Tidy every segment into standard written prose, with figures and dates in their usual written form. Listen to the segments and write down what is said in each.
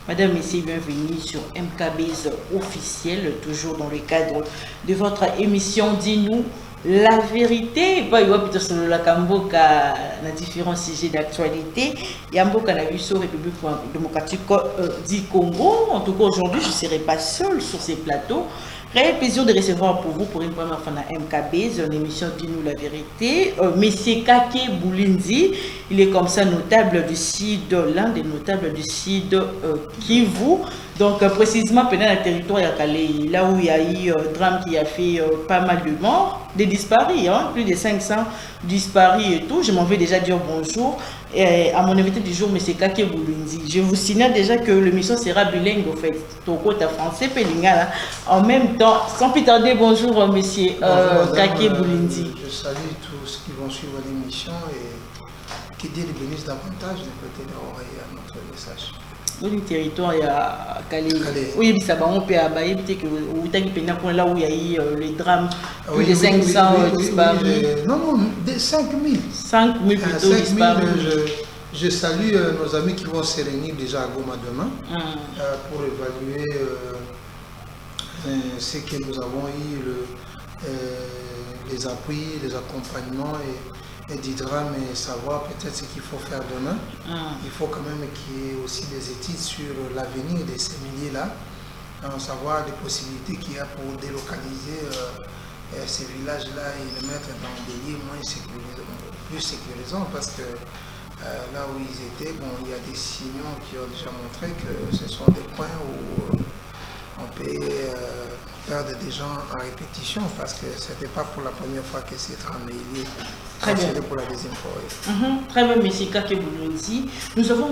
Madame, Messieurs, bienvenue sur MKB's officiel, toujours dans le cadre de votre émission Dis-nous la vérité. Il y a plutôt la Kamboka dans différents sujets d'actualité. Il y a Mboka na Biso, République démocratique du Congo. En tout cas, aujourd'hui, je ne serai pas seule sur ces plateaux. Réel plaisir de recevoir pour vous pour une première fois dans MKB, une émission Dis-nous la vérité. Monsieur Kake Boulinzi, il est comme ça notable du sud, l'un des notables du sud Kivu. Donc précisément pendant le territoire Yakale, là où il y a eu un drame qui a fait pas mal de morts, des disparus, hein, plus de 500 disparus et tout. Je m'en vais déjà dire bonjour à mon invité du jour, M. Kake Boulinzi. Je vous signale déjà que l'émission sera bilingue au fait, Toko ta français, Pelingala. En même temps, sans plus tarder, bonjour M. Kake Boulinzi. Je salue tous ceux qui vont suivre l'émission et qui Dieu les bénisse davantage de côté de l'oreille à notre message. Dans le territoire, il y a Calais. Oui, ça va, on peut abayer, peut-être que vous avez là où il y a eu les drames, plus de 500 disparus. Non, des 5000. 5000 plutôt disparus. Je salue nos amis qui vont se réunir déjà à Goma demain pour évaluer ce que nous avons eu, les appuis, les accompagnements et du drame et savoir peut-être ce qu'il faut faire demain. Il faut quand même qu'il y ait aussi des études sur l'avenir de ces milliers-là, savoir les possibilités qu'il y a pour délocaliser ces villages-là et les mettre dans des lieux plus sécurisants parce que là où ils étaient, bon, il y a des signaux qui ont déjà montré que ce sont des points où on peut perdre des gens en répétition parce que ce n'était pas pour la première fois que c'est travaillé. Très bien. Pour la deuxième fois. Très bien, M. Kake Boulinzi. Nous avons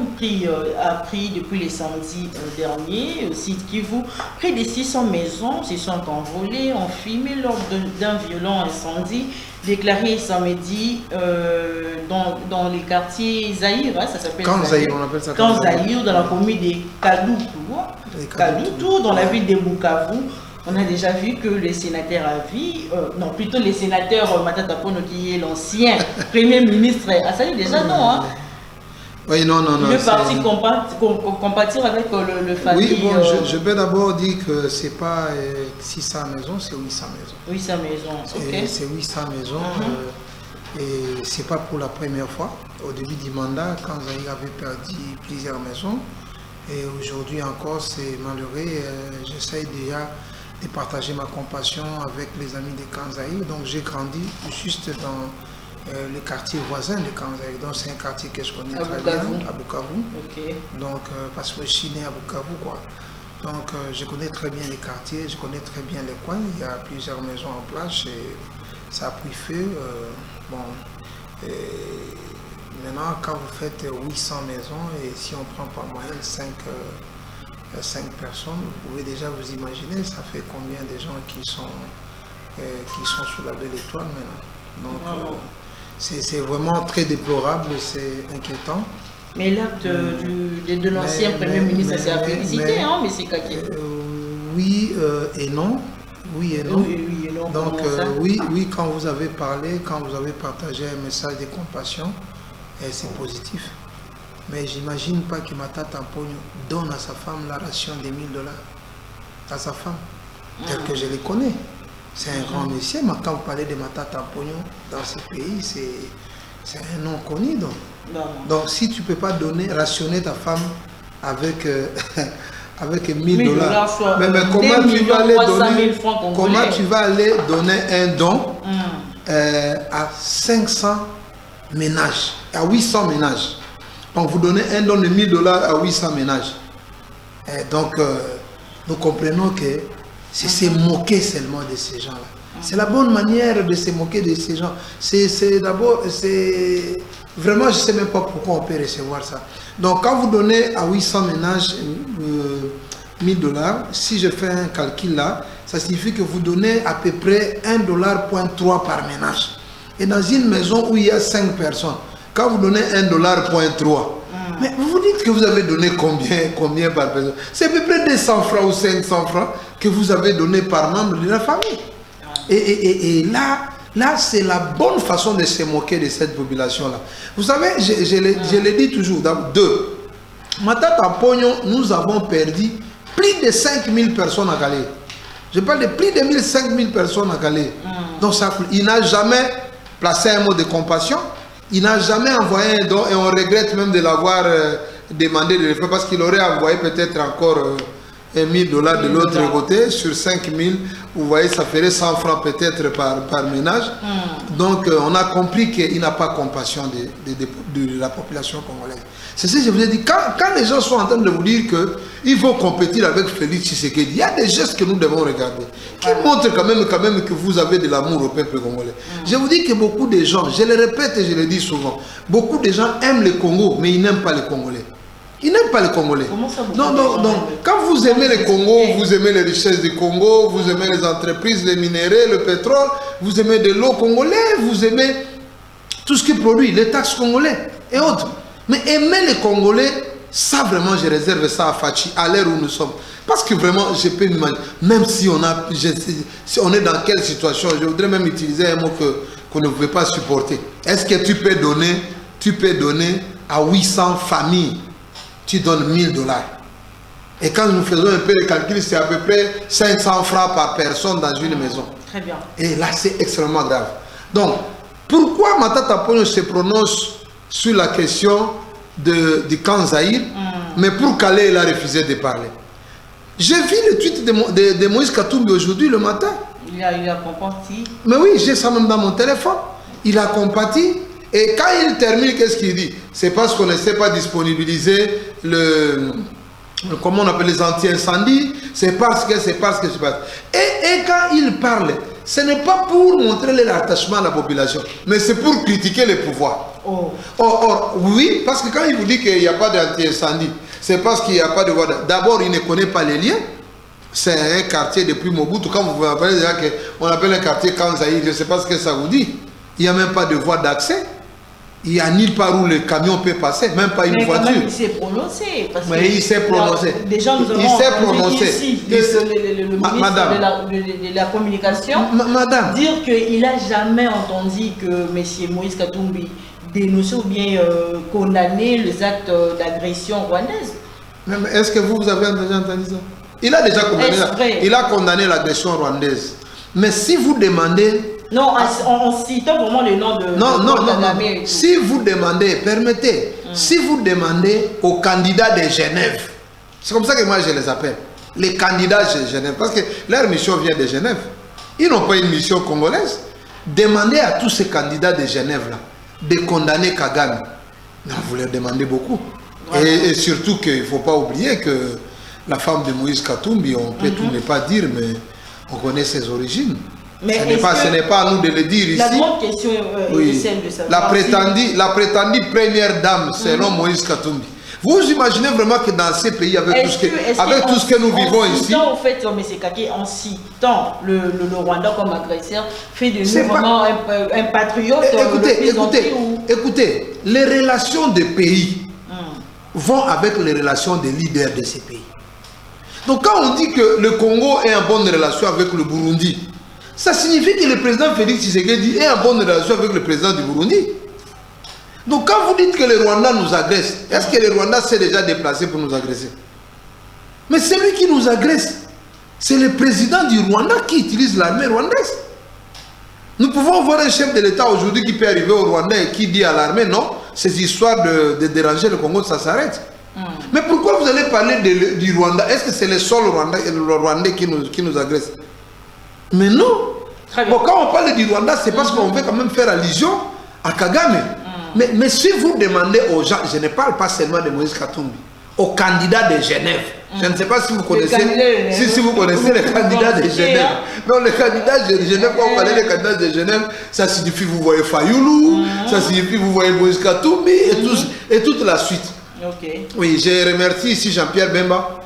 appris depuis les samedis derniers, au site Kivu, près de 600 maisons se sont envolées, ont fumé lors d'un violent incendie déclaré samedi dans les quartiers Zaïre, ça s'appelle Zaïre, on appelle ça Zaïre, dans la commune de Kaloutou, dans la ville de Bukavu. On a déjà vu que le sénateur plutôt le sénateur Matata Pono, qui est l'ancien premier ministre, a sali déjà non, hein? Oui, non. Il est parti compatir avec le famille. Oui, bon, je vais d'abord dire que ce n'est pas 600 maisons, c'est 800 maisons. 800 maisons, ok. C'est 800 maisons et ce n'est pas pour la première fois. Au début du mandat, quand Zaïre avait perdu plusieurs maisons, et aujourd'hui encore, c'est malheureux. J'essaie déjà de partager ma compassion avec les amis de Kanzaï. Donc j'ai grandi juste dans le quartier voisin de Kanzaï. Donc c'est un quartier que je connais très bien, à Bukavu. Okay. Donc parce que je suis né à Bukavu, quoi. Donc je connais très bien les quartiers, je connais très bien les coins. Il y a plusieurs maisons en place et ça a pris feu. Maintenant, quand vous faites 800 maisons et si on prend par moyenne 5 personnes, vous pouvez déjà vous imaginer, ça fait combien de gens qui sont sous la belle étoile maintenant. Donc c'est vraiment très déplorable, c'est inquiétant. Mais l'acte de l'ancien Premier ministre, c'est à féliciter, hein, M. Kake? Oui et non. Oui et non. Oui et non. Donc oui, quand vous avez parlé, quand vous avez partagé un message de compassion, c'est positif. Mais j'imagine pas que Matata Pogno donne à sa femme la ration de $1000 à sa femme, tel que je les connais. C'est un grand monsieur, mais quand vous parlez de Matata Pogno dans ce pays, c'est un nom connu. Donc si tu ne peux pas rationner ta femme avec avec $1000, mais comment tu vas aller donner un don à 500 ménages, à 800 ménages? Donc vous donnez un don de $1000 à 800 ménages. Et donc nous comprenons que c'est se moquer seulement de ces gens-là. C'est la bonne manière de se moquer de ces gens. Vraiment, je ne sais même pas pourquoi on peut recevoir ça. Donc quand vous donnez à 800 ménages $1000, si je fais un calcul là, ça signifie que vous donnez à peu près $1,3 par ménage. Et dans une maison où il y a 5 personnes, quand vous donnez $1,3, mais vous vous dites que vous avez donné combien par personne? C'est à peu près 200 francs ou 500 francs que vous avez donné par membre de la famille. Et là c'est la bonne façon de se moquer de cette population-là. Vous savez, je le dis toujours, deux. Matata Pognon, nous avons perdu plus de 5000 personnes à Calais. Je parle de plus de 5000 personnes à Calais. Donc ça, il n'a jamais placé un mot de compassion. Il n'a jamais envoyé un don et on regrette même de l'avoir demandé de le faire parce qu'il aurait envoyé peut-être encore $1000 de l'autre côté sur 5000. Vous voyez, ça ferait 100 francs peut-être par ménage. Donc on a compris qu'il n'a pas compassion de la population congolaise. C'est ce que je vous ai dit. Quand les gens sont en train de vous dire qu'il faut compétir avec Félix Tshisekedi, il y a des gestes que nous devons regarder qui montrent quand même que vous avez de l'amour au peuple congolais. Je vous dis que beaucoup de gens, je le répète et je le dis souvent, beaucoup de gens aiment le Congo, mais ils n'aiment pas les Congolais. Ils n'aiment pas les Congolais. Non. Quand vous aimez le Congo, vous aimez les richesses du Congo, vous aimez les entreprises, les minéraux, le pétrole, vous aimez de l'eau congolaise, vous aimez tout ce qui produit, les taxes congolais et autres. Mais aimer les Congolais, ça vraiment, je réserve ça à Fachi, à l'heure où nous sommes. Parce que vraiment, je peux m'imaginer, même si on est dans quelle situation, je voudrais même utiliser un mot qu'on ne pouvait pas supporter. Est-ce que tu peux donner à 800 familles, tu donnes $1000. Et quand nous faisons un peu de calcul, c'est à peu près 500 francs par personne dans une maison. Très bien. Et là, c'est extrêmement grave. Donc, pourquoi Matata Pognon se prononce sur la question du camp Zaïre, mais pour Calais, il a refusé de parler. J'ai vu le tweet de Moïse Katumbi aujourd'hui, le matin. Il a compati. Mais oui, j'ai ça même dans mon téléphone. Il a compati. Et quand il termine, qu'est-ce qu'il dit? C'est parce qu'on ne sait pas disponibiliser comment on appelle les anti-incendies. C'est parce que. Et quand il parle, ce n'est pas pour montrer l'attachement à la population, mais c'est pour critiquer le pouvoir. Or, oui, parce que quand il vous dit qu'il n'y a pas d'anti-incendie, c'est parce qu'il n'y a pas de voie. D'abord, il ne connaît pas les liens. C'est un quartier depuis Mobutu. Quand vous vous rappelez déjà qu'on appelle un quartier Kanzaï, je ne sais pas ce que ça vous dit. Il n'y a même pas de voie d'accès. Il n'y a nulle part où le camion peut passer, même pas une voiture. Mais il s'est prononcé. Mais il s'est prononcé. Déjà, nous avons entendu ici le ministre de la communication dire qu'il n'a jamais entendu que M. Moïse Katumbi dénoncer ou bien condamner les actes d'agression rwandaise. Est-ce que vous avez déjà entendu ça? Il a déjà condamné l'agression rwandaise. Mais si vous demandez... Non, en citant vraiment le nom de... Non. Si vous demandez, permettez, si vous demandez aux candidats de Genève, c'est comme ça que moi je les appelle, les candidats de Genève, parce que leur mission vient de Genève. Ils n'ont pas une mission congolaise. Demandez à tous ces candidats de Genève-là de condamner Kagame. Non, vous leur demandez beaucoup. Voilà. Et surtout qu'il ne faut pas oublier que la femme de Moïse Katumbi, on peut tout ne pas dire, mais on connaît ses origines. Mais ce n'est pas à nous de le dire ici. La grande question est celle de savoir. La prétendue première dame, selon Moïse Katumbi. Vous imaginez vraiment que dans ces pays, avec tout ce que nous vivons ici... En fait, M. Kaki, en citant le Rwanda comme agresseur, fait de nous vraiment un patriote. Écoutez, les relations des pays vont avec les relations des leaders de ces pays. Donc quand on dit que le Congo est en bonne relation avec le Burundi, ça signifie que le président Félix Tshisekedi est en bonne relation avec le président du Burundi. Donc quand vous dites que le Rwanda nous agresse, est-ce que le Rwanda s'est déjà déplacé pour nous agresser? Mais celui qui nous agresse, c'est le président du Rwanda qui utilise l'armée rwandaise. Nous pouvons voir un chef de l'État aujourd'hui qui peut arriver au Rwanda et qui dit à l'armée, non, ces histoires de déranger le Congo, ça s'arrête. Mais pourquoi vous allez parler du Rwanda? Est-ce que c'est le seul Rwandais qui nous agresse? Mais non. Bon, quand on parle du Rwanda, c'est parce qu'on veut quand même faire allusion à Kagame. Mais si vous demandez aux gens, je ne parle pas seulement de Moïse Katumbi, aux candidats de Genève. Je ne sais pas si vous connaissez, si vous connaissez les candidats de Genève. Non, les candidats de Genève, quand on parle des candidats de Genève, ça signifie vous voyez Fayoulou, ça signifie vous voyez Moïse Katumbi et toute la suite. Oui, je remercie ici Jean-Pierre Bemba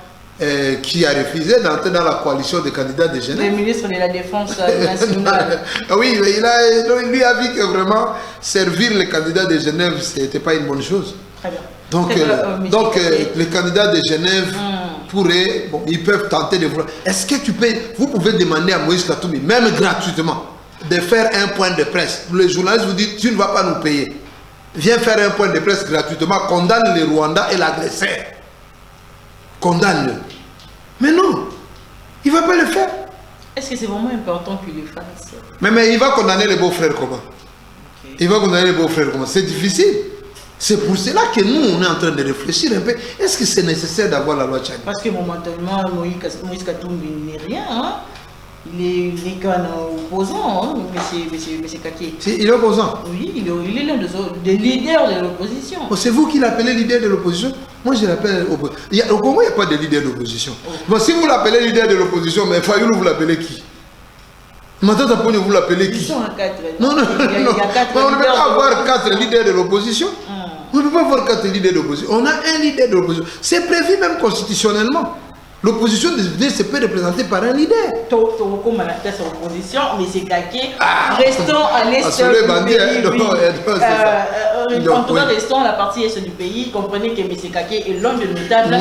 qui a refusé d'entrer dans la coalition des candidats de Genève. Le ministre de la Défense nationale. Oui, lui a vu que vraiment servir les candidats de Genève, ce n'était pas une bonne chose. Très bien. Donc les candidats de Genève pourraient, bon, ils peuvent tenter de voir. Est-ce que vous pouvez demander à Moïse Katumbi, même gratuitement, de faire un point de presse. Le journaliste vous dit, tu ne vas pas nous payer. Viens faire un point de presse gratuitement, condamne le Rwanda et l'agresseur. condamne-le. Mais non, il ne va pas le faire. Est-ce que c'est vraiment important qu'il le fasse? Mais il va condamner les beaux-frères comment? Okay. Il va condamner les beaux-frères comment? C'est difficile. C'est pour cela que nous, on est en train de réfléchir un peu. Est-ce que c'est nécessaire d'avoir la loi Tchani? Parce que momentanément, Moïse Katumbi n'est rien. Hein? Il n'est qu'un opposant, hein, monsieur Kake. Il est opposant? Oui, il est l'un des leaders de l'opposition. Oh, c'est vous qui l'appelez leader de l'opposition? Moi, je l'appelle opposition. Au Congo, il n'y a pas de leader d'opposition. Oh. Bon, si vous l'appelez leader de l'opposition, mais Fayoulou, vous l'appelez qui? Matata Ponyo, vous l'appelez qui? Ils sont à 4. Non, non, il y a 4 on ne peut pas avoir 4 leaders de l'opposition. On ne peut pas avoir 4 leaders d'opposition. On a un leader de l'opposition. C'est prévu même constitutionnellement. L'opposition se peut représenter par un leader. Mais c'est Kake. Restons à l'est du pays. En tout cas, restons à la partie est du pays. Comprenez que M. Kake est l'un de notables.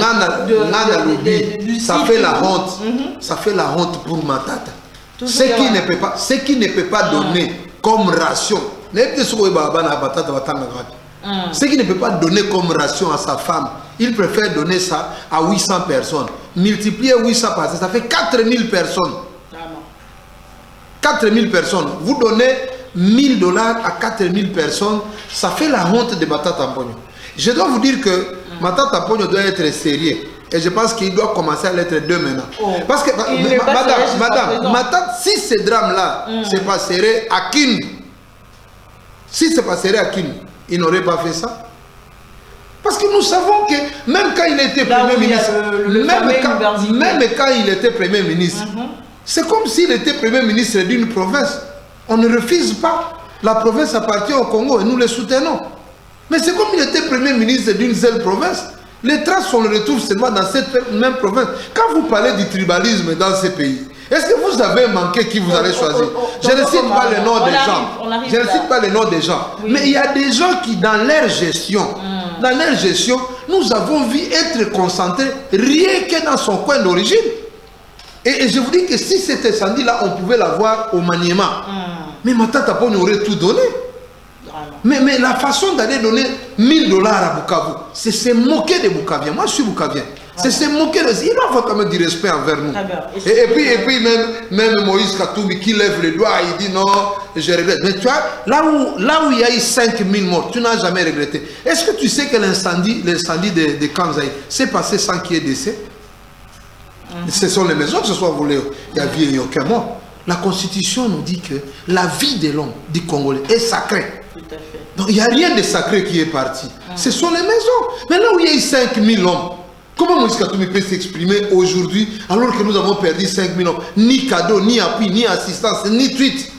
Ça fait la honte. Ça fait la honte pour Matata. Ce qui ne peut pas donner comme ration. Ce qui ne peut pas donner comme ration à sa femme, il préfère donner ça à 800 personnes. Multiplier 800 par ça fait 4000 personnes. 4000 personnes. Vous donnez $1000 à 4000 personnes, ça fait la honte de Matata Ponyo. Je dois vous dire que Matata Ponyo doit être sérieux. Et je pense qu'il doit commencer à l'être dès maintenant. Parce que, madame, si ce drame-là se passerait à Kindu, si se passerait à Kindu, il n'aurait pas fait ça. Parce que nous savons que même quand il était Premier ministre, même quand il était Premier ministre, c'est comme s'il était Premier ministre d'une province. On ne refuse pas. La province appartient au Congo et nous le soutenons. Mais c'est comme il était Premier ministre d'une seule province. Les traces, on le retrouve seulement dans cette même province. Quand vous parlez du tribalisme dans ces pays, est-ce que vous avez manqué qui vous allez choisir? Je ne cite pas le nom des gens. Je ne cite pas le nom des gens. Mais il y a des gens qui, dans leur gestion, nous avons vu être concentrés rien que dans son coin d'origine. Et je vous dis que si cet incendie-là, on pouvait l'avoir au Maniema, mais Matata Ponyo aurait tout donné. Mais la façon d'aller donner $1000 à Bukavu, c'est se moquer des Bukaviens. Moi, je suis Bukavien. C'est se moquer de... Il doit avoir quand même du respect envers nous. Et puis même Moïse Katumbi qui lève le doigt, il dit non, je regrette. Mais tu vois, là où il y a eu 5000 morts, tu n'as jamais regretté. Est-ce que tu sais que l'incendie de Kanzaï s'est passé sans qu'il y ait décès? Ce sont les maisons que ce soit volé. Il n'y a aucun mort. La Constitution nous dit que la vie de l'homme, du Congolais, est sacrée. Tout à fait. Donc il n'y a rien de sacré qui est parti. Ce sont les maisons. Mais là où il y a eu 5000 hommes, comment Moïse Katumbi peut s'exprimer aujourd'hui alors que nous avons perdu 5000 hommes? Ni cadeau, ni appui, ni assistance, ni tweet.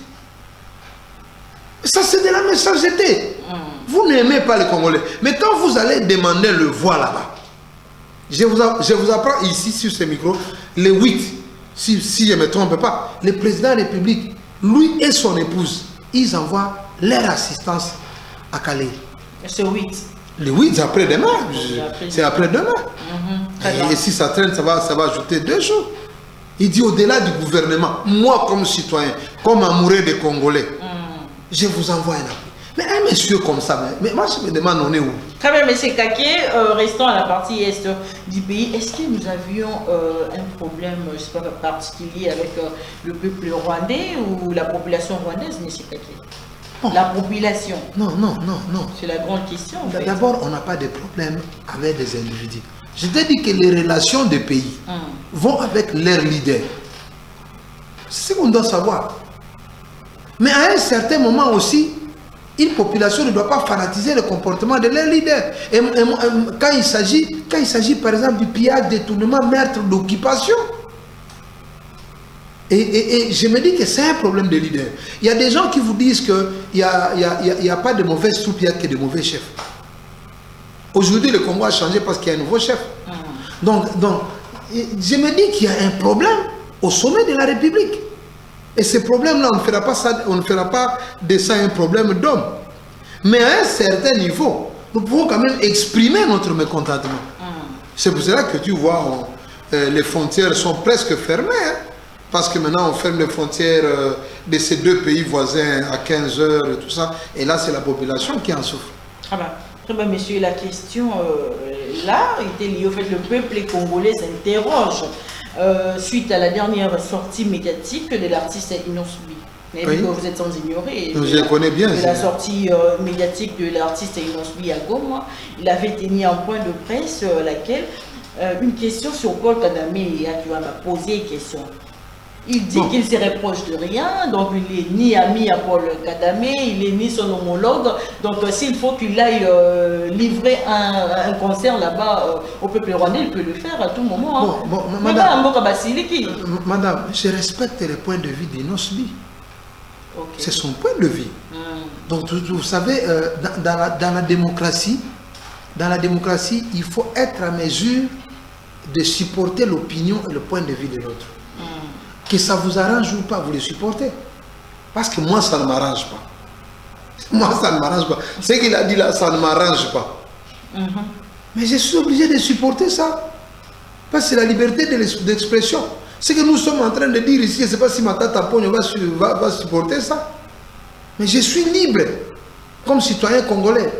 Ça c'est de la méchanceté. Vous n'aimez pas les Congolais. Mais quand vous allez demander le voix là-bas, je vous apprends ici sur ce micro, les 8, si je ne me trompe pas, le président de la République, lui et son épouse, ils envoient leur assistance à Calais. C'est 8. Le 8, c'est après-demain. C'est après-demain. Et si ça traîne, ça va ajouter 2 jours. Il dit au-delà du gouvernement, moi comme citoyen, comme amoureux des Congolais, je vous envoie un appui. Mais un monsieur comme ça, mais moi je me demande on est où? Très bien, M. Kake, restons à la partie est du pays. Est-ce que nous avions un problème, je sais pas, particulier avec le peuple rwandais ou la population rwandaise, M. Kake? Bon. La population? Non. C'est la grande question. En fait. D'abord, on n'a pas de problème avec des individus. Je t'ai dit que les relations des pays vont avec leurs leaders. C'est ce qu'on doit savoir. Mais à un certain moment aussi, une population ne doit pas fanatiser le comportement de leurs leaders. Et quand il s'agit par exemple du pillage, détournement, meurtre, d'occupation, et je me dis que c'est un problème de leader. Il y a des gens qui vous disent qu'il n'y a pas de mauvaise soupe, il n'y a que de mauvais chefs. Aujourd'hui, le Congo a changé parce qu'il y a un nouveau chef. Donc, je me dis qu'il y a un problème au sommet de la République. Et ce problème-là, on ne fera pas de ça un problème d'homme. Mais à un certain niveau, nous pouvons quand même exprimer notre mécontentement. C'est pour cela que tu vois, les frontières sont presque fermées. Parce que maintenant, on ferme les frontières de ces 2 pays voisins à 15 heures et tout ça. Et là, c'est la population qui en souffre. Très bien, monsieur, la question là était lié au fait que le peuple congolais s'interroge suite à la dernière sortie médiatique de l'artiste Inosbi. Mais oui. Vous êtes sans ignorer. Je connais bien. De la sortie médiatique de l'artiste Inosbi à Goma, il avait tenu un point de presse laquelle une question sur Paul Kagame m'a posé une question. Il dit qu'il ne se reproche de rien, donc il n'est ni ami à Paul Kagame, il n'est ni son homologue. Donc s'il faut qu'il aille livrer un concert là-bas au peuple rwandais, il peut le faire à tout moment. Bon, madame, je respecte le point de vue d'Inosbi. Okay. C'est son point de vue. Donc vous savez, dans la démocratie, il faut être à mesure de supporter l'opinion et le point de vue de l'autre. Que ça vous arrange ou pas, vous le supportez. Parce que moi, ça ne m'arrange pas. Moi, ça ne m'arrange pas. Ce qu'il a dit là, ça ne m'arrange pas. Mais je suis obligé de supporter ça. Parce que c'est la liberté d'expression. Ce que nous sommes en train de dire ici, je ne sais pas si ma tata Pogno va supporter ça. Mais je suis libre, comme citoyen congolais,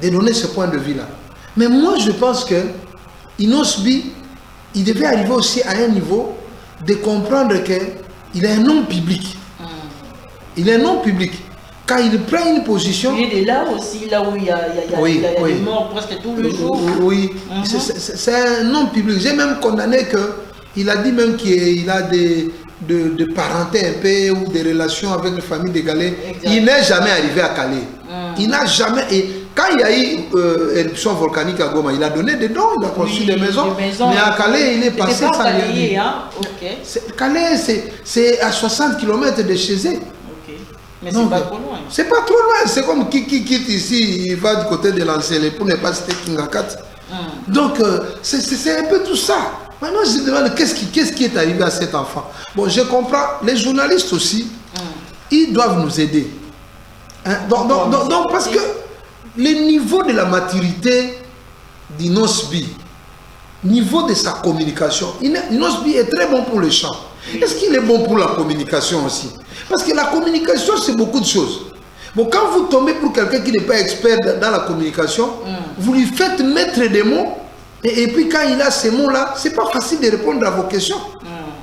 de donner ce point de vue-là. Mais moi, je pense que Inosbi, il devait arriver aussi à un niveau de comprendre qu'il est un homme public. Il est un homme public. Quand il prend une position... Il est de là aussi, là où il y a des morts presque tous les jours. Oui, c'est un homme public. J'ai même condamné qu'il a dit même qu'il a de parenté un peu ou des relations avec la famille de Calais. Il n'est jamais arrivé à Calais. Il n'a jamais... Et quand il y a eu éruption volcanique à Goma, il a donné des dons, il a construit des maisons. Mais à Calais, il est passé sans rien. Calais, c'est à 60 km de chez eux. Mais c'est pas trop loin. C'est pas trop loin. C'est comme qui quitte ici, il va du côté de l'ancien pour ne pas citer Kingakat. Donc, c'est un peu tout ça. Maintenant, je me demande qu'est-ce qui est arrivé à cet enfant. Bon, je comprends. Les journalistes aussi, ils doivent nous aider. Hein? Donc, parce que le niveau de la maturité d'Inosbi, niveau de sa communication, Inosbi est très bon pour le chant. Est-ce qu'il est bon pour la communication aussi? Parce que la communication, c'est beaucoup de choses. Bon, quand vous tombez pour quelqu'un qui n'est pas expert dans la communication, vous lui faites mettre des mots, et puis quand il a ces mots-là, c'est pas facile de répondre à vos questions.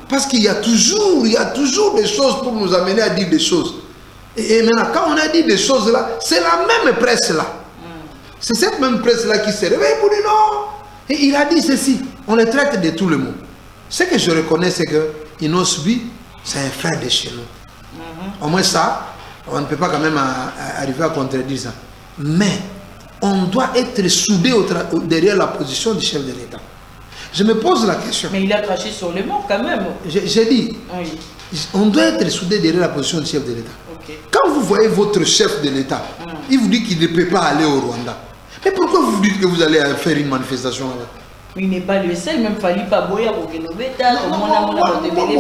Parce qu'il y a toujours des choses pour nous amener à dire des choses. Et maintenant, quand on a dit des choses là, c'est la même presse là. C'est cette même presse là qui se réveille pour dire non. Et il a dit ceci, on le traite de tous les mots. Ce que je reconnais, c'est que Inosbi, c'est un frère de chez nous. Au moins ça, on ne peut pas quand même arriver à contredire ça. Mais on doit être soudé derrière la position du chef de l'État. Je me pose la question. Mais il a craché sur les mots quand même. J'ai dit, on doit être soudé derrière la position du chef de l'État. Quand vous voyez votre chef de l'État, il vous dit qu'il ne peut pas aller au Rwanda. Mais pourquoi vous dites que vous allez faire une manifestation là-bas? Il n'est pas le seul, même Fali Paboya pour que nous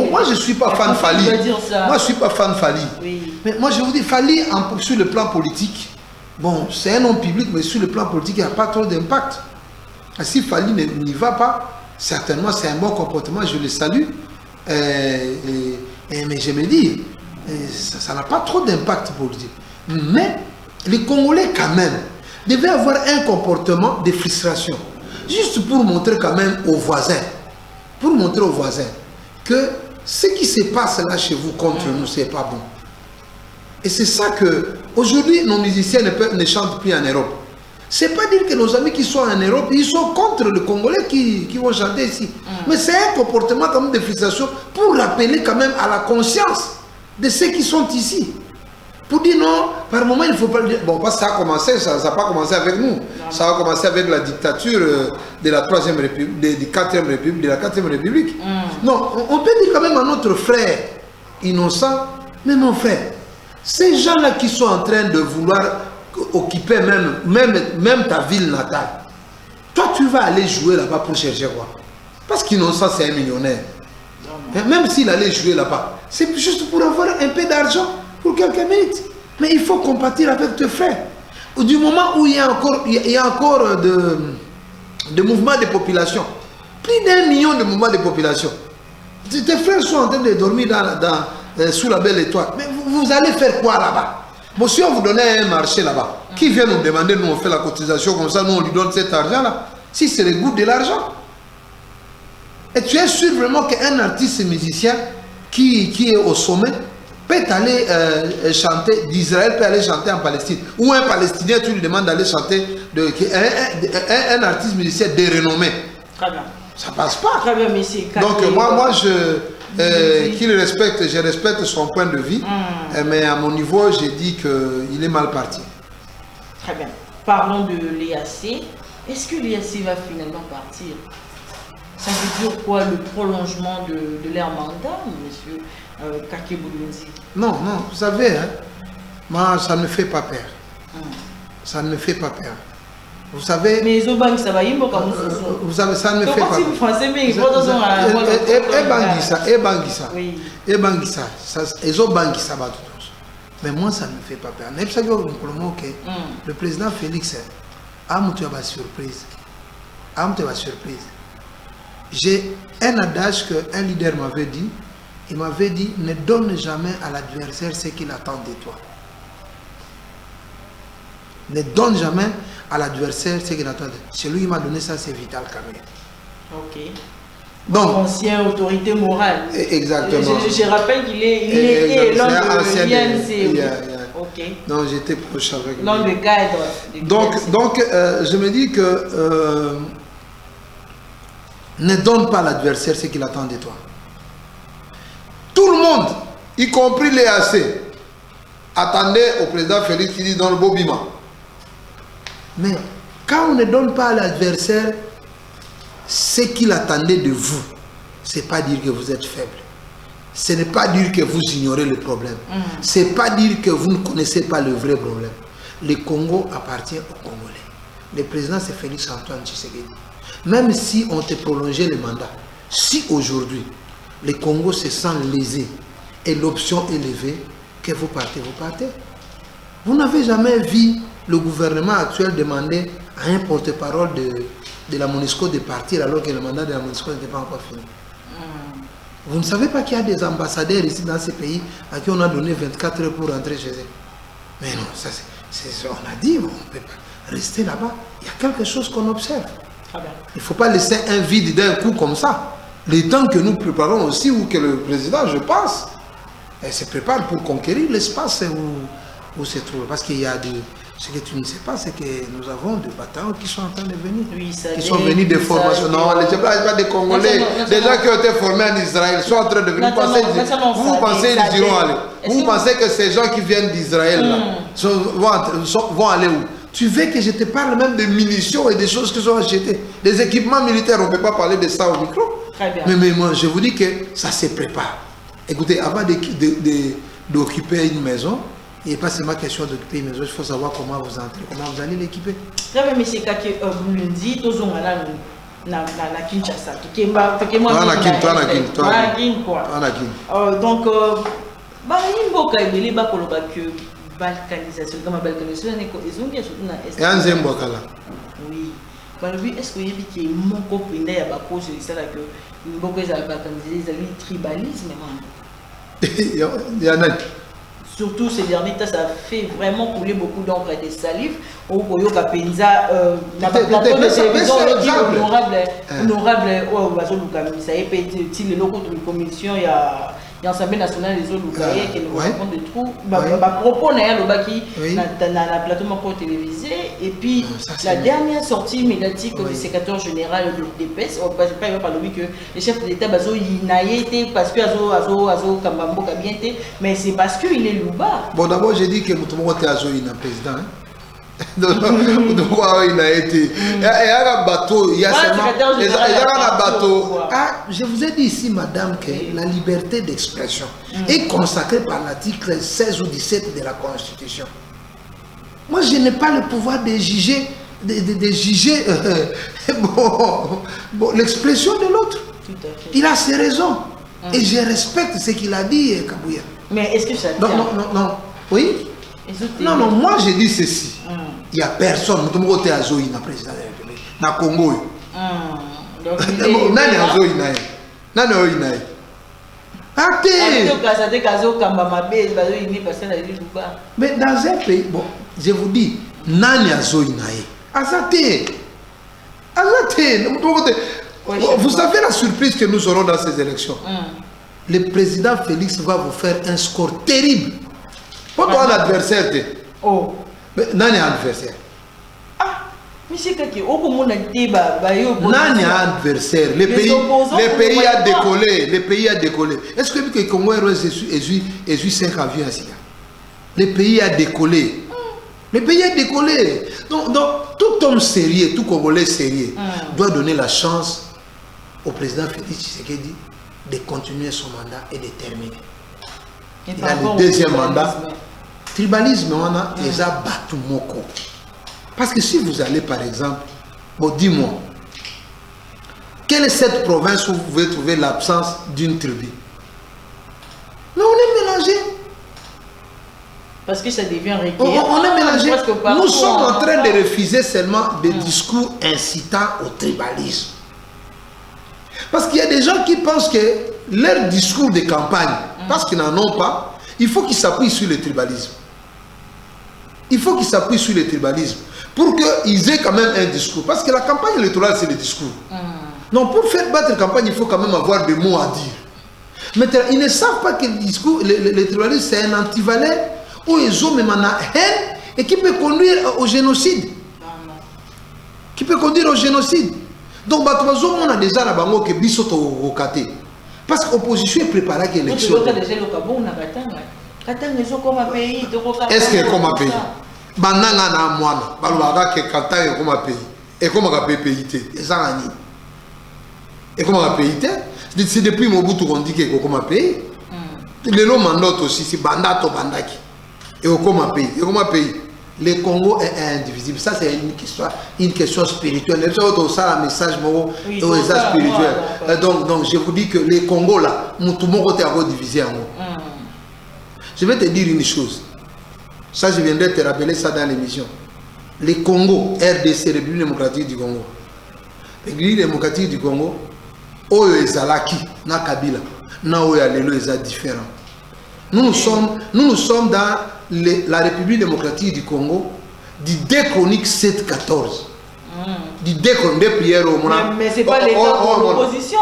moi je ne suis pas fan Fali. Moi je ne suis pas fan Fali. Mais moi je vous dis, Fali sur le plan politique, bon, c'est un homme public, mais sur le plan politique, il n'y a pas trop d'impact. Si Fali n'y va pas, certainement c'est un bon comportement, je le salue. Mais je me dis, ça n'a pas trop d'impact politique. Mais les Congolais quand même devaient avoir un comportement de frustration. Juste pour montrer quand même aux voisins, que ce qui se passe là chez vous contre nous, c'est pas bon. Et c'est ça que, aujourd'hui, nos musiciens ne chantent plus en Europe. C'est pas dire que nos amis qui sont en Europe, ils sont contre les Congolais qui vont chanter ici. Mais c'est un comportement quand même de frustration pour rappeler quand même à la conscience de ceux qui sont ici. Pour dire non, par moment il ne faut pas le dire. Bon, parce que ça a commencé, ça n'a pas commencé avec nous. Ça a commencé avec la dictature de la 3e République, de la 4e République. Non, on peut dire quand même à notre frère innocent, mais mon frère, ces gens-là qui sont en train de vouloir occuper même ta ville natale, toi tu vas aller jouer là-bas pour chercher quoi? Parce qu'innocent c'est un millionnaire. Même s'il allait jouer là-bas, c'est juste pour avoir un peu d'argent pour quelques minutes. Mais il faut compatir avec tes frères. Du moment où il y a encore de mouvements de population, plus d'1 million de mouvements de population, tes frères sont en train de dormir sous la belle étoile. Mais vous allez faire quoi là-bas? Bon, si on vous donnait un marché là-bas, qui vient nous demander, nous on fait la cotisation comme ça, nous on lui donne cet argent-là, si c'est le goût de l'argent. Et tu es sûr vraiment qu'un artiste musicien qui est au sommet peut aller chanter d'Israël, peut aller chanter en Palestine. Ou un Palestinien, tu lui demandes d'aller chanter un artiste musicien de renommée. Très bien. Ça passe pas. Très bien, monsieur. Donc moi qu'il respecte, je respecte son point de vue, mais à mon niveau, j'ai dit qu'il est mal parti. Très bien. Parlons de l'EAC. Est-ce que l'EAC va finalement partir? Ça veut dire quoi, le prolongement de leur mandat, monsieur Kake Bouloundi? Non, non, vous savez, hein, moi, ça ne me fait pas peur. Ça ne me fait pas peur. Vous savez... Mais les banques, ça va y aller comme vous savez, ça ne me fait pas peur. Vous français, mais il faut dans un... Mais moi, ça ne me fait pas peur. Le président Félix a monté à surprise. J'ai un adage qu'un leader m'avait dit. Il m'avait dit, ne donne jamais à l'adversaire ce qu'il attend de toi. Ne donne jamais à l'adversaire ce qu'il attend de toi. Celui qui m'a donné ça, c'est Vital Kamerhe. Ok. Donc, ancienne autorité morale. Exactement. Je rappelle qu'il était l'homme de l'INC. Ok. Non, j'étais proche avec lui. L'homme de cadre. Donc, je me dis que ne donne pas à l'adversaire ce qu'il attend de toi. Tout le monde, y compris les AC, attendait au président Félix qui dit dans le Bobima. Mais quand on ne donne pas à l'adversaire ce qu'il attendait de vous, ce n'est pas dire que vous êtes faible. Ce n'est pas dire que vous ignorez le problème. Ce n'est pas dire que vous ne connaissez pas le vrai problème. Le Congo appartient aux Congolais. Le président, c'est Félix Antoine Tshisekedi. Même si on te prolongeait le mandat, si aujourd'hui, le Congo se sent lésé et l'option est levée, que vous partez, vous partez. Vous n'avez jamais vu le gouvernement actuel demander à un porte-parole de la MONUSCO de partir alors que le mandat de la MONUSCO n'était pas encore fini. Vous ne savez pas qu'il y a des ambassadeurs ici dans ces pays à qui on a donné 24 heures pour rentrer chez eux. Mais non, ça on a dit, on ne peut pas rester là-bas. Il y a quelque chose qu'on observe. Il ne faut pas laisser un vide d'un coup comme ça. Les temps que nous préparons aussi, ou que le président, je pense, se prépare pour conquérir l'espace où se trouve. Parce qu'il y a ce que tu ne sais pas, c'est que nous avons des bataillons qui sont en train de venir. Oui, qui sont venus des formations. Non, les pas des Congolais, des gens qui ont été formés en Israël sont en train de venir. Vous pensez qu'ils iront aller? Vous pensez que ces gens qui viennent d'Israël vont aller où? Tu veux que je te parle même de munitions et des choses qui sont achetées. Des équipements militaires, on ne peut pas parler de ça au micro. Très bien. Mais moi, je vous dis que ça se prépare. Écoutez, avant d'occuper une maison, il n'est pas seulement question d'occuper une maison, il faut savoir comment vous entrez, comment vous allez l'équiper. Très bien, M. Kake Bouloundi, tous on a na Kinshasa. Donc, balkanisation, comme balkanisation, oui. Est-ce que vous avez mon copine à Bako, je dis que beaucoup de balkanisation, tribalisme. Surtout ces derniers temps, ça fait vraiment couler beaucoup d'encre et de salive. Au Koyoka Penza, la plateforme de télévision honorable, ça a été le local de commission, il y a l'Assemblée nationale des Olukaye qui nous raconte des trous. Propos dans la plateforme télévisée. Et puis, la dernière sortie médiatique du secrétaire général de l'EPS, on ne peut pas parler que le chef de l'État Bazo Yinaye parce que Azo Kambambo Kabiente, mais c'est parce qu'il est louba. Bon, d'abord, j'ai dit que Moutoumou était Azo Yina président. Donc, il a été. Il y a un bateau, il y a seulement. Il y a un bateau. Je vous ai dit ici, madame, que la liberté d'expression est consacrée par l'article 16 ou 17 de la Constitution. Moi, je n'ai pas le pouvoir de juger, l'expression de l'autre. Il a ses raisons. Et je respecte ce qu'il a dit, Kabouya. Mais est-ce que ça tient? Non. Oui? Non, moi je dis ceci. Il n'y a personne. Tout le monde est à Zoï, le président de la République. Dans le Congo. Mais dans un pays, bon, je vous dis, Nani a Zoï. Azate. Vous savez la surprise que nous aurons dans ces élections. Le président Félix va vous faire un score terrible. Pourquoi un adversaire? Oh. Mais non, il y a un adversaire. Monsieur Kaki, au comment on a dit Nani a adversaire. Le pays a décollé. Le pays a décollé. Est-ce que le Congo est 5 avions ici? Le pays a décollé. Le pays a décollé. Donc, tout homme sérieux, tout Congolais sérieux doit donner la chance au président Félix Tshisekedi de continuer son mandat et de terminer. Il a le deuxième mandat. Tribalisme, on a déjà battu Moko. Parce que si vous allez par exemple, bon dis-moi, quelle est cette province où vous pouvez trouver l'absence d'une tribu? Mais on est mélangé. Parce que ça devient régulier. On est mélangé. Nous sommes en train de refuser seulement des discours incitant au tribalisme. Parce qu'il y a des gens qui pensent que leur discours de campagne, parce qu'ils n'en ont pas, il faut qu'ils s'appuient sur le tribalisme. Il faut qu'ils s'appuient sur le tribalisme pour qu'ils aient quand même un discours. Parce que la campagne électorale, c'est le discours. Donc pour faire battre la campagne, il faut quand même avoir des mots à dire. Maintenant, ils ne savent pas que le discours, le tribalisme, c'est un antivaleur où ils ont même la haine et qui peut conduire au génocide. Qui peut conduire au génocide. Donc, on a déjà la bango que bisoto au kate. Parce que l'opposition est préparée à l'élection. Est-ce que comme un pays? Banana na moana, balwaga que Qatar est comme un pays. Et comme un pays, et comme un pays, c'est depuis Mobutu qu'on dit que c'est comme un pays. Le nom mandat aussi, c'est bandato bandaki. Et comme un pays. Et comme un pays. Le Congo est indivisible. Ça, c'est une question spirituelle. Les autres, ça, un message spirituel. Donc, je vous dis que le Congo, là, tout le monde est divisé en haut. Je vais te dire une chose. Ça, je viendrai te rappeler ça dans l'émission. Le Congo, RDC, République démocratique du Congo. République démocratique du Congo, Oyo Ezalaki, na Kabila, na Oyo Alelo est différent. Nous sommes dans la République démocratique du Congo, du 2 Chroniques 7-14. Du 2 Chroniques prières au Mona. Mais ce n'est pas l'État pour l'opposition,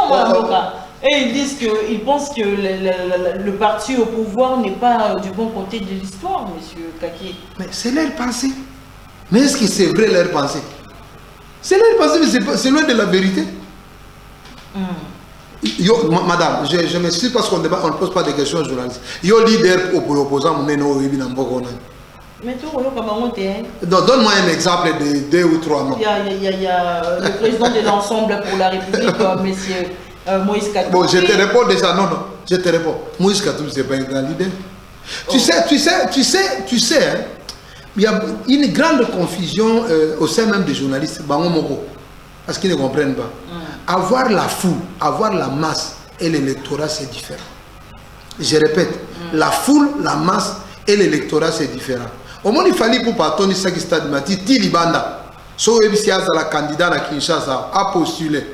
et ils disent qu'ils pensent que le parti au pouvoir n'est pas du bon côté de l'histoire, monsieur Kaki. Mais c'est leur pensée. Mais est-ce que c'est vrai leur pensée? C'est leur pensée, mais c'est loin de la vérité. Yo, madame, je m'excuse parce qu'on ne pose pas de questions aux journalistes. Yo leader opposant, mais non, il n'a pas connu. Mais tu vois comment on est. Donne-moi un exemple de 2 ou 3 noms. Il y a le président de l'Ensemble pour la République, monsieur Moïse Katumbi. Bon, je te réponds déjà, non, je te réponds. Moïse Katumbi, ce n'est pas un grand leader. Tu sais, hein, il y a une grande confusion au sein même des journalistes, parce qu'ils ne comprennent pas. Avoir la foule, avoir la masse et l'électorat, c'est différent. Je répète, la foule, la masse et l'électorat, c'est différent. Au moins, il fallait pour Patoni Sakistad Mati, Tilibanda, so ebisi la candidat à Kinshasa, a postulé.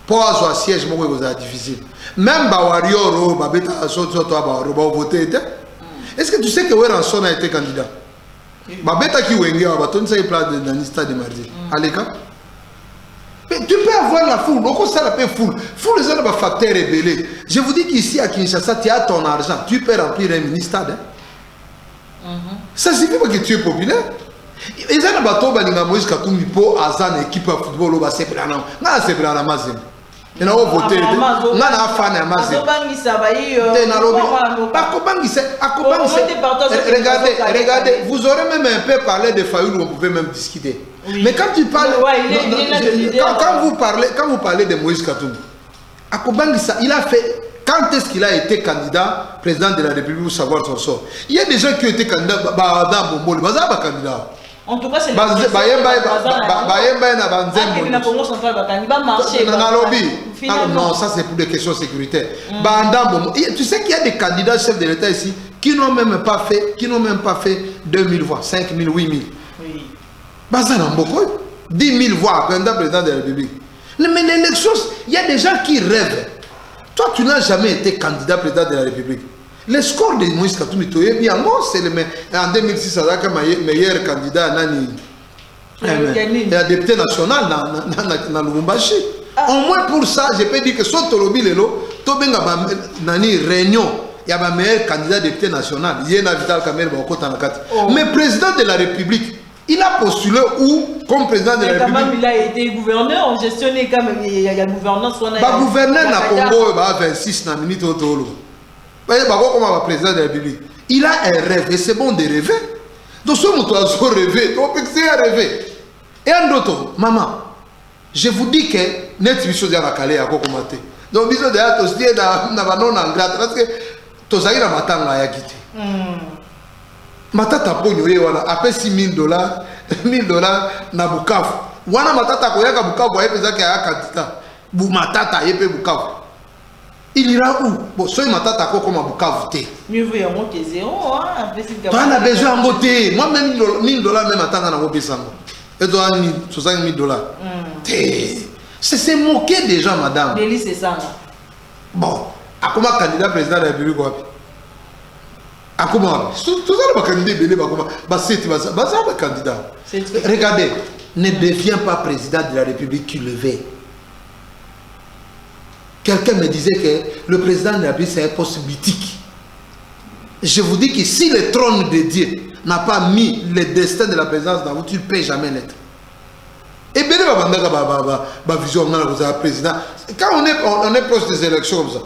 Pour avoir siège, c'est difficile. Même Bawario, Babeta, Soto, Bawario, voté. Est-ce que tu sais que Weranson a été candidat? Babeta qui Wenge, Batoni Sakistad dans l'histoire de mardi. Aleka? Mais tu peux avoir la foule, donc ça l'appelle foule. Foule, c'est un facteur rébellé. Je vous dis qu'ici à Kinshasa, tu as ton argent, tu peux remplir un ministère. Ça suffit pas que tu es populaire. Et ça, il y a Moïse Katumbi pour Azan équipe de football, il y a Sebrana. Il y a Sebrana Mazem. Il y a voté. Il y a fan à Mazem. Regardez, vous aurez même un peu parlé de Fayoul, on pouvait même discuter. Oui. Mais quand tu parles, quand vous parlez de Moïse Katumbi, il a fait, quand est-ce qu'il a été candidat président de la République pour savoir son sort? Il y a des gens qui ont été candidats, candidat. En tout cas, c'est non, ça c'est pour des questions sécuritaires. Tu sais qu'il y a des candidats chefs de l'État ici qui n'ont même pas fait 2000 voix, 5000, 8000. Oui. 10 000 voix, président de la République. Mais l'élection, il y a des gens qui rêvent. Toi, tu n'as jamais été candidat président de la République. Le score de Moïse Katumbi, c'est en 2006, c'est le meilleur candidat à Nani. Il y a député national dans Lubumbashi. Au moins pour ça, je peux dire que soit Tolobi Lelo, Tobenga Nani réunion, il y a un meilleur candidat député national. Il y a un Vital Kamel mais président de la République, il a postulé où comme président de la République? Quand même, il a été gouverneur, on gestionnait quand même, il y a gouverneur. Gouverneur na Congo, 26 na minute autour. Comme président de la République, il a un rêve et c'est bon de rêver. Donc ce mot a rêvé, c'est un rêver. Et un autre, maman, je vous dis que net mission de la Calais à commenter. Donc mission de la tostier na banon en grade parce que tozaki na matanga ya kiti. Matata ponyo ye wana après $6,000 na Bukavu. Wana matata koyaka Bukavu aye peza ka candidat. Bu matata yepe Bukavu. Il ira où? Bon, soit matata ko comme Bukavu té. Mieux vaut y avoir que zéro hein. Tu as besoin en beauté. Moi même $1,000 même attendre na kopesango. Et toi $60,000. C'est moquer des gens, madame. Délit, c'est ça. Bon, à comment candidat président de la République? À comment? Tout ça, le candidat. Regardez, ne deviens pas président de la République qui le veut. Quelqu'un me disait que le président de la République, c'est un poste mythique. Je vous dis que si le trône de Dieu n'a pas mis le destin de la présidence dans vous, tu ne peux jamais l'être. Et bien, vision président. Quand on est proche des élections comme ça,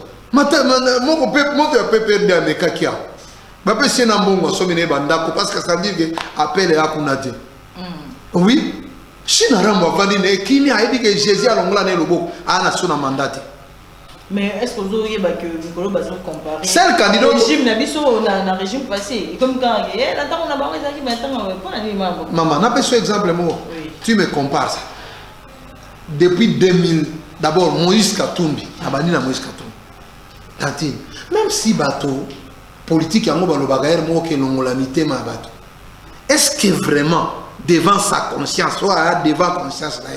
parce que ça veut dire que appel à Kunadi. Oui. Mais est-ce que vous auriez que Nicolas Bazoum comparé c'est le candidat le régime n'a régime passé comme quand on a pas maman n'a pas ce exemple moi tu me compares ça depuis 2000 d'abord Moïse Katumbi abani na Moïse Katumbi même si bateau politique yango balobagaire mo ke longola mitema bateau est-ce que vraiment devant sa conscience soit devant conscience là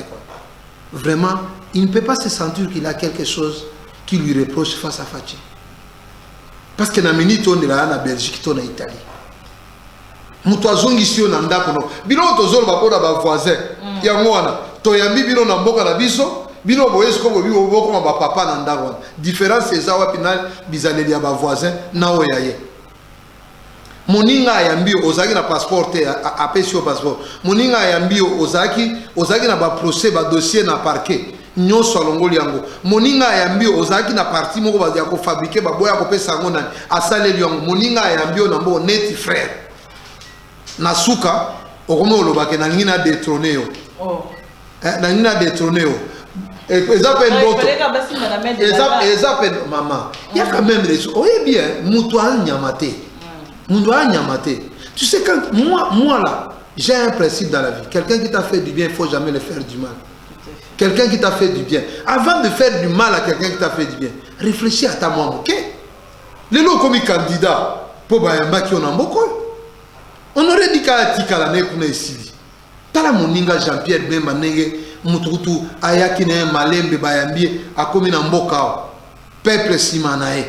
vraiment il ne peut pas se sentir qu'il a quelque chose qui lui reproche face à Fachi. Parce que na minute on est là en Belgique, on est en Italie. Mutazongi ici on anda kono. Bino tozolo bakoda ba voisin. Ya ngwana. Toyambi bino na mboka na biso, bino boyesko bo bibo boko ba papa na ndako. Différence c'est ça wa final bizaleli ya ba voisin na oyaye. Moninga yambi ozaki na passeport a pesio passeport. Moninga yambi ozaki na ba procès ba dossier na parquet. Nyoso alongoli yango moninga ayambi ozaki na parti moko bazia ko fabriquer baboya ko pesa ngo nani asaleli yango moninga ayambi onambo neti frère na suka okomo olobake na ngina détrôner yo na ngina détrôner yo ezapen boto ezapen maman il y a quand même les oye bien mutu anyamate tu sais quand moi là j'ai un principe dans la vie quelqu'un qui t'a fait du bien il faut jamais le faire du mal. Quelqu'un qui t'a fait du bien. Avant de faire du mal à quelqu'un qui t'a fait du bien, réfléchis à ta maman, ok? Les lots comme candidat, pour Bayamba qui on a beaucoup. On aurait dit qu'à Tikalane qu'on est ici. Tala moninga Jean-Pierre Bemba Nenge, Mututu, Ayakine, Malembe, Bayambi, a commis un boka. Peuple Simanae.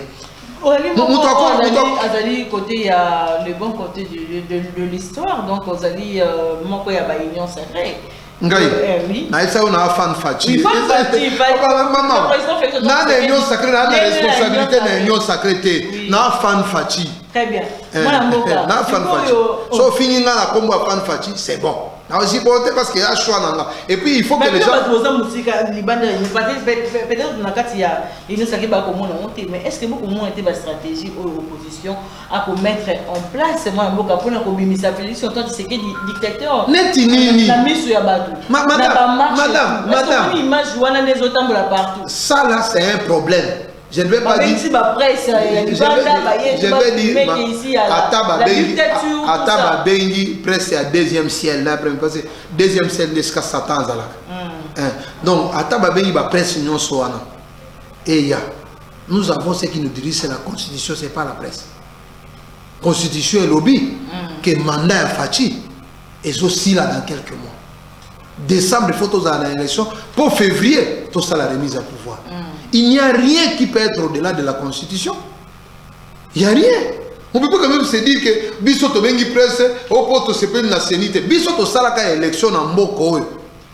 Azali côté il y a le bon côté de l'histoire donc Azali mon côté il y a une union sacrée. Oui. Na isa on a fan Fachi. Maman. Na na union sacrée na responsabilité na union sacrée. Na fan Fachi. Très bien. Na fan Fachi. So fini na kombo fan Fachi, c'est bon. Na aussi porter parce qu'il y a choix nanga. Et puis il faut que les gens peut-être na kati ya union sacrée ba komo na honte mais est-ce que beaucoup moins était ba stratégie ou opposition à mettre en place moi mboka pour na ko bimisa Félix Antoine Tshisekedi dictateur. Netini. Na misu ya batu. Madame. Ça là c'est un problème. Je ne vais pas dire. Je vais dire. Ataba Bengi presque à deuxième ciel là parce que deuxième ciel n'est qu'à Satan là. Donc Ataba Bengi va presque non soana. Et il y a. Nous avons ce qui nous dirige c'est la constitution c'est pas la presse. Constitution et lobby que mandat Fachi est aussi là dans quelques mois. Décembre, il faut tous à l'élection. Pour février, tout ça la remise à pouvoir. Il n'y a rien qui peut être au-delà de la Constitution. Il n'y a rien. On ne peut pas quand même se dire que biso to bengi presse au poto se peut na sénité. Biso to sala ka élection na mboko.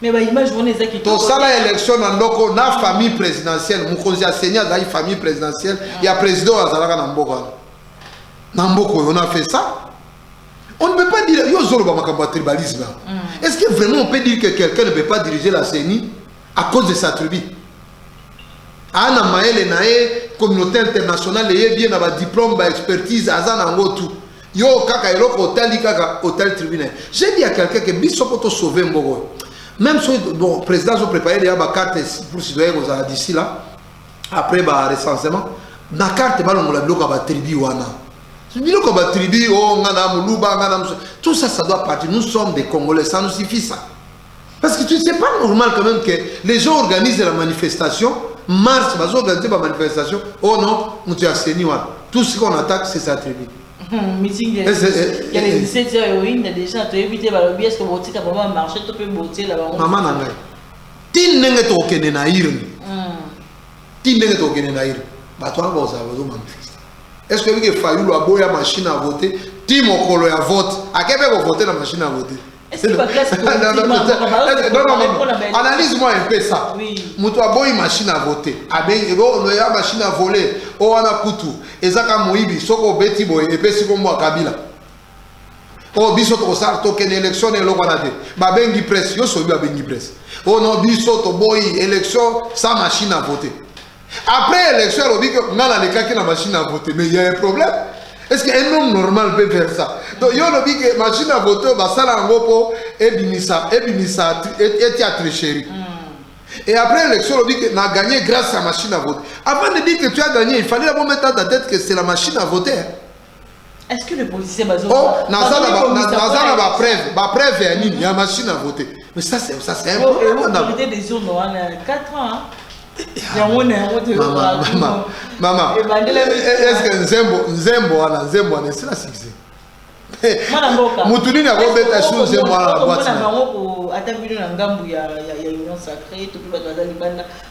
Mais bah image vous les qui to sala élection na ndoko na famille présidentielle. Mukonzi a Seigneur da famille présidentielle. Il y a président azalaka na mboko. Na mboko on a fait ça. On ne peut pas dire yo zolo ba makambo tribalisme. Est-ce que vraiment on peut dire que quelqu'un ne peut pas diriger la CENI à cause de sa tribu? Ana maele na communauté internationale et bien na diplôme ba expertise azana ngotu yo kaka eloko hôtel kaka hôtel tribunal. J'ai dit à quelqu'un que biso poto sauver mbogo. Même si bon président ont préparé déjà ba carte pour citoyens d'ici là après ba recensement na carte ba longola bloka ba tribu wana. Biloko ba tribu o ngana muluba ngana tout ça ça doit partir. Nous sommes des Congolais, ça nous suffit ça. Parce que tu sais pas normal quand même que les gens organisent la manifestation. Mars, ils ont organisé la manifestation. Oh non, on t'a assaini. Tout ce qu'on attaque, c'est sa tribu. Il y a les 17 heures, il y a des gens qui ont évité le biais que vous avez vraiment marché, tu peux monter là-bas. Maman n'a pas. Tu n'es pas au Kenenaïr. Tu n'es pas au Kenenaïr. Bah, toi, vous avez manifesté. Est-ce que vous avez fallu la machine à voter? Tu m'as collé à vote. À quel point vous votez la machine à voter? Est-ce que classe analyse-moi un peu ça. Moutou a une machine à voter. Il y a une machine à voler. Oh, on a coutu. Et ça, comme Moïbi, Soko Beti Boy, et puis c'est comme moi, Kabila. Oh, biso to sar to ken élection et l'okanate. Ba bengi presse, yo so bi bengi presse. Oh non, biso to boy élection sans machine à voter. Après l'élection, on dit que on a les cas qui la machine à voter, mais il y a un problème. Est-ce qu'un homme normal peut faire ça? Donc, il y a une machine à voter, ça l'a engopé, et binissa, et à tricher. Et après l'élection, on dit que a gagné grâce à la machine à voter. Avant de dire que tu as gagné, il fallait d'abord mettre dans ta tête que c'est la machine à voter. Est-ce que le policier va oh, la preuve, il y a une machine à voter. Mais ça, c'est un problème. L'autorité des urnes, on a 4 ans. Maman, est-ce que Nzembo c'est la succès? Moutuni n'a pas bête à chose Nzembo à la boîte.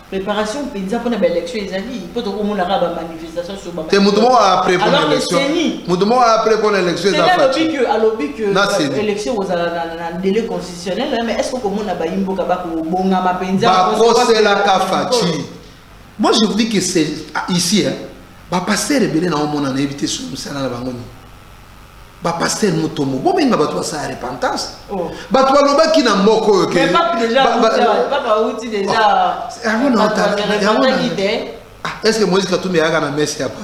Préparation pour l'élection des amis. Il faut que on a une manifestation sur ma. C'est Moutomo après pour l'élection. Moutomo après pour l'élection. C'est que l'élection aux un délai constitutionnel, mais est-ce que comme on a baimbo kabako bonga mapenza? C'est la kafachi. Moi je vous dis que c'est ici hein. Ba pasteur belé na on a évité sur ça na bangoni. Ba pasteur Moutomo. Bon benga ba toi ça repentance. Ba toi loba ki na mboko ke. Mais pas déjà papa outi déjà. Est-ce que Moïse Katumbi yaka na messe ya papa?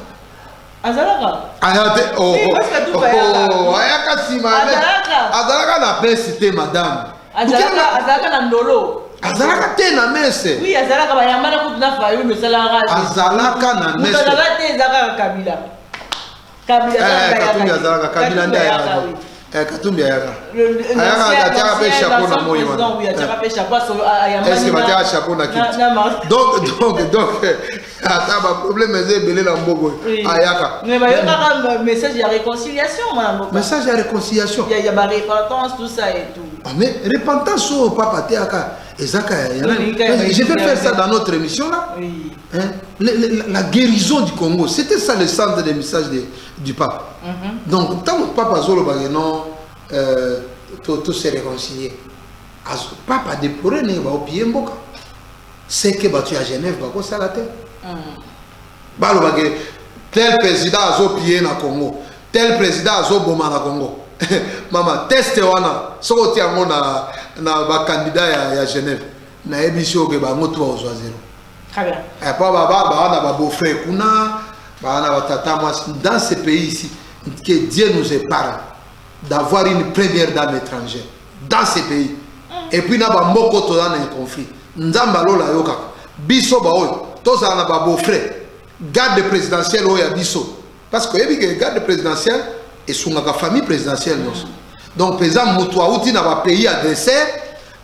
Azalaka. Ayate oh. Ayaka sima. Azalaka na messe te madame. Azalaka na ndolo. Azalaka te na messe. Oui, azalaka ba yamana ko na fayu me sala ra. Azalaka na messe. Azalaka te zaka Kabila. Katumbi azalaka Kabila ndia yaka. Katumbi ayaka. Ayaka ataka pe chapeau na moyo wana. Oui, ataka pe chapeau so ayamana. Est-ce que bataka chapeau na kiti? Donc ataba problème est belé na mbogo. Ayaka. Mais ba yaka message de réconciliation madame. Message de réconciliation. Il y a ba repentance tout ça et tout. Mais repentance au papa Théaka. Je vais faire ça dans notre émission là. Oui. Hein? La guérison du Congo, c'était ça le centre des messages du pape. Donc, tant que papa Zolo non, tout s'est réconcilié. Le pape a déploré au pied Mboka. C'est que tu à Genève, ça la terre. Tel président a zo pied na Congo, tel président a zo boma na Congo. Maman, teste wana, soko ti yango na ba candidat ya Genève. Na ebisho ke ba moto ba zero. Très bien. Et pas ba ba beau-frère kuna, ba na ba tata moi dans ce pays ici que Dieu nous épargne d'avoir une première dame étrangère dans ce pays. Et puis na ba moko to dans un conflit. Nzamba lola yoka. Biso ba oyo, to za na ba beau-frère. Garde présidentielle oya biso. Parce que yebi que garde présidentielle et sous la famille présidentielle. Donc, président Moutouaouti n'a pas pays adressé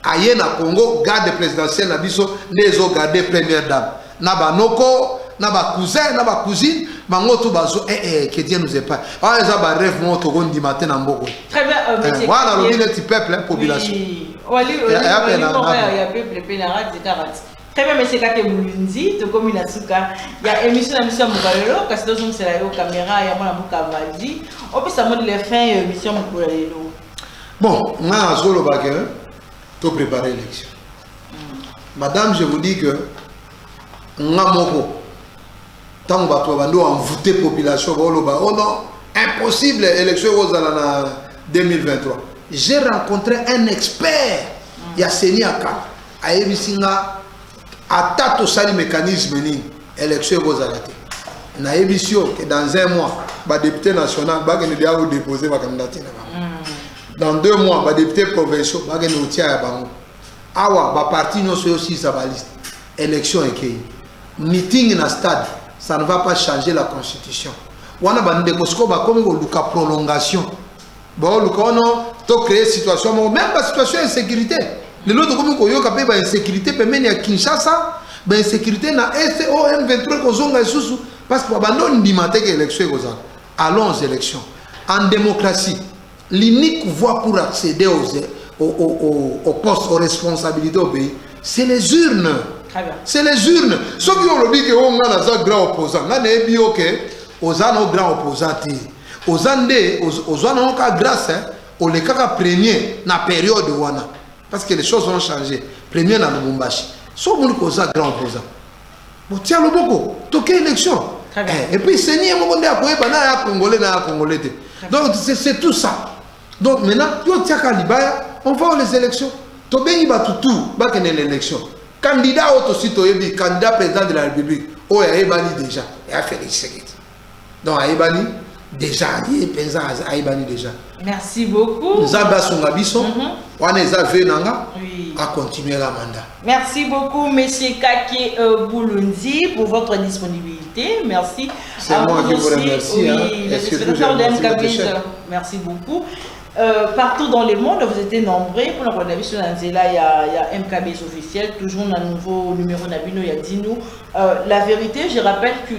à na Congo, garde présidentielle, n'a biso, les autres garde première dame. N'a pas noko, n'a pas cousin, n'a pas cousine, mango tout bazo, que Dieu nous épargne. Ah, ils ont un rêve, mon tour du matin en Bogo. Très bien, monsieur. Voilà, le petit peuple, la population. Oui, il y a peuple, pénarade, Très bien, monsieur Kake Bulunzi, tout comme il a souka. Il y a émission Moukalelo, parce que c'est la caméra, il y a mon Valdi. On peut savoir les fins émission Moukalelo. Bon, on a solo bagueur, tout préparer l'élection. Madame, je vous dis que on a mon tant que vous avez envoûté la population, oh non, impossible élection en 2023. J'ai rencontré un expert, Yasseni Aka, à Ebisinga. À tato sali mécanisme ni élection bozalate na émission que dans un mois ba député national ba gagner dia déposer ba candidature dans 2 mois ba député provincial ba gagner outia ya bango awa ba parti no so aussi sa ba liste élection ekei meeting na stade ça ne va pas changer la constitution wana ba ndeko sko ba comme ko luka prolongation ba luka no to créer situation même la situation insécurité. Les autres comme qu'on y a une insécurité, mais à Kinshasa, une insécurité na SOM 23 kozonga isusu parce que abandonne dimanche élection allons aux élections. En démocratie, l'unique voie pour accéder aux postes, aux responsabilités au pays, c'est les urnes. C'est les urnes. Ceux qui ont dit que on a un grand opposant, là n'est bien ok, aux an grand opposant, aux andés, aux an grâce, aux les cas premier na période wana. Parce que les choses ont changé. Premier dans le Lubumbashi. Sauf que nous avons grand opposant. Bon, tiens le beaucoup. Toqué élection. Et puis, c'est ni un moment de Congolais, Congolais. Donc, c'est tout ça. Donc, maintenant, on va aux élections. Tobé, il va tout, va qu'il y ait l'élection. Candidat aussi, candidat président de la République. Oh, il y a déjà. Il a fait les sécurités. Donc, il y a déjà, il y a déjà. Merci beaucoup. À continuer la mandat. Merci beaucoup, monsieur Kake Bulunzi, pour votre disponibilité. Merci. C'est moi qui vous remercie. Oui, le secrétaire de MKBizo. Merci beaucoup. Partout dans le monde, vous êtes nombreux. Pour la première sur Nanzela, il y a MKBizo officiel. Toujours un nouveau numéro Nabino, il y a Dinou. La vérité, je rappelle que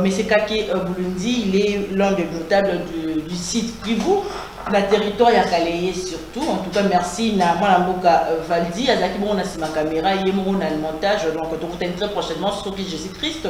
monsieur Kake Bulunzi, il est l'un des notables du site Kivu. La territoire ya Kaléé surtout. En tout cas, merci à Mboka Valdi, à Zaki Bon, ma caméra, il y a le montage. Donc, on se retrouve très prochainement sur Jésus-Christ.